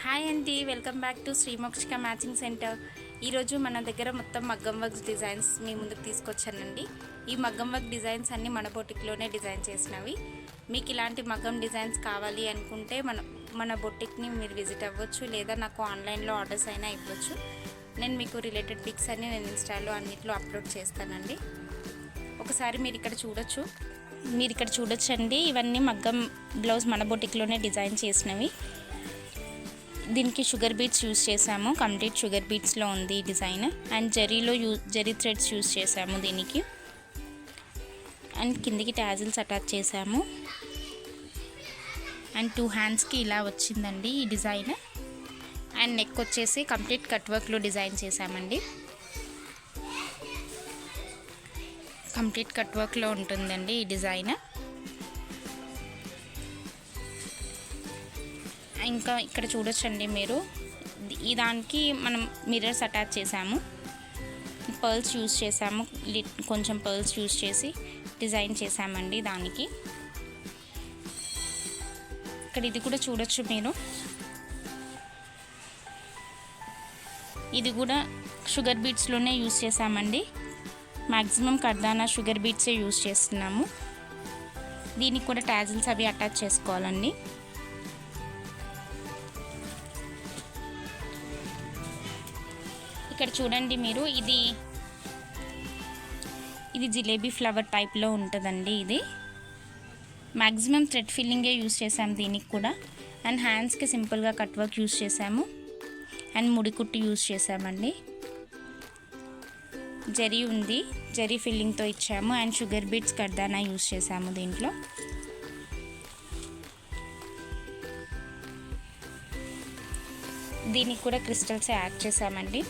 Hi అండి, welcome back to Srimokshika matching centre. ఈరోజు మన దగ్గర మొత్తం మగ్గం వర్క్స్ డిజైన్స్ మీ ముందుకు తీసుకొచ్చానండి. ఈ మగ్గం వర్క్ డిజైన్స్ అన్నీ మన బొటిక్లోనే డిజైన్ చేసినవి. మీకు ఇలాంటి మగ్గం డిజైన్స్ కావాలి అనుకుంటే మన బొటిక్ని మీరు విజిట్ అవ్వచ్చు, లేదా నాకు ఆన్లైన్లో ఆర్డర్స్ అయినా ఇవ్వచ్చు. నేను మీకు రిలేటెడ్ పిక్స్ అన్నీ నేను ఇన్స్టాలో అన్నిట్లో అప్లోడ్ చేస్తానండి. ఒకసారి మీరు ఇక్కడ చూడొచ్చండి. ఇవన్నీ మగ్గం బ్లౌజ్ మన బొటిక్లోనే డిజైన్ చేసినవి. దీనికి షుగర్ బీట్స్ యూస్ చేసాము, కంప్లీట్ షుగర్ బీట్స్లో ఉంది ఈ design. And zari threads use చేసాము దీనికి. అండ్ కిందికి టాజిల్స్ అటాచ్ చేసాము. అండ్ 2 హ్యాండ్స్కి ఇలా వచ్చిందండి ఈ డిజైన్. అండ్ నెక్ వచ్చేసి కంప్లీట్ కట్ వర్క్లో డిజైన్ చేసామండి. కంప్లీట్ కట్ వర్క్లో ఉంటుందండి ఈ డిజైన్. ఇంకా ఇక్కడ చూడొచ్చండి మీరు, ఈ దానికి మనం మిర్రర్స్ అటాచ్ చేసాము, పర్ల్స్ యూస్ చేసాము, కొంచెం పర్ల్స్ యూస్ చేసి డిజైన్ చేసామండి దానికి. ఇక్కడ ఇది కూడా చూడొచ్చు మీరు, ఇది కూడా షుగర్ బీట్స్లోనే యూస్ చేసామండి. మ్యాక్సిమం కర్దానా షుగర్ బీట్సే యూస్ చేస్తున్నాము. దీనికి కూడా టాజిల్స్ అవి అటాచ్ చేసుకోవాలండి. ఇక్కడ చూడండి మీరు, ఇది జిలేబీ ఫ్లవర్ టైప్లో ఉంటుందండి. ఇది మ్యాక్సిమం థ్రెడ్ ఫిల్లింగే యూస్ చేసాము దీనికి కూడా. అండ్ హ్యాండ్స్కి సింపుల్గా కట్ వర్క్ యూస్ చేసాము. అండ్ ముడికుట్టు యూస్ చేసామండి. జరీ ఉంది, జరీ ఫిల్లింగ్తో ఇచ్చాము. అండ్ షుగర్ బీట్స్ కర్దానా యూస్ చేసాము దీంట్లో. దీనికి కూడా క్రిస్టల్స్ యాడ్ చేసామండి.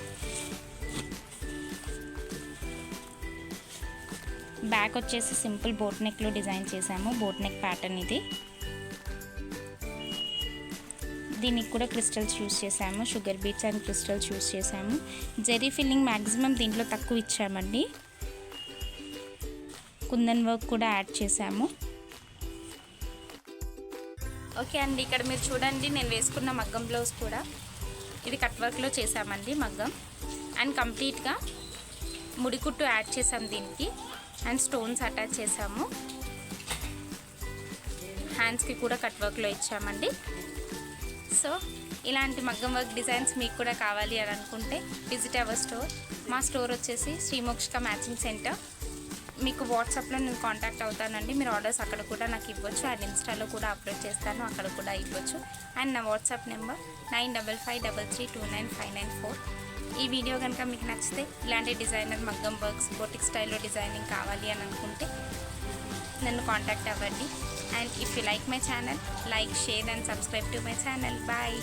బ్యాక్ వచ్చేసి సింపుల్ బోట్ నెక్లో డిజైన్ చేసాము, బోట్ నెక్ ప్యాటర్న్ ఇది. దీనికి కూడా క్రిస్టల్స్ యూస్ చేసాము, sugar beads and crystals use చేసాము. జరీ ఫిల్లింగ్ మ్యాక్సిమం దీంట్లో తక్కువ ఇచ్చామండి. కుందన్ వర్క్ కూడా యాడ్ చేసాము. ఓకే అండి, ఇక్కడ మీరు చూడండి, నేను వేసుకున్న మగ్గం బ్లౌజ్ కూడా ఇది కట్ వర్క్లో చేసామండి మగ్గం. అండ్ కంప్లీట్గా ముడికుట్టు యాడ్ చేసాము దీనికి. అండ్ స్టోన్స్ అటాచ్ చేసాము. హ్యాండ్స్కి కూడా కట్ వర్క్లో ఇచ్చామండి. సో ఇలాంటి మగ్గం వర్క్ డిజైన్స్ మీకు కూడా కావాలి అని అనుకుంటే విజిట్ అవర్ స్టోర్. మా స్టోర్ వచ్చేసి శ్రీమోక్షిక మ్యాచింగ్ సెంటర్. మీకు వాట్సాప్లో నేను కాంటాక్ట్ అవుతానండి. మీరు ఆర్డర్స్ అక్కడ కూడా నాకు ఇవ్వచ్చు. అండ్ ఇన్స్టాలో కూడా అప్లోడ్ చేస్తాను, అక్కడ కూడా ఇవ్వచ్చు. అండ్ నా వాట్సాప్ నెంబర్ 9553329594. ఈ వీడియో కనుక మీకు నచ్చితే, ఇలాంటి డిజైనర్ మగ్గం వర్క్స్ బొటిక్ స్టైల్లో డిజైనింగ్ కావాలి అని అనుకుంటే నన్ను కాంటాక్ట్ అవ్వండి. And if you like my channel, like, share and subscribe to my channel. Bye.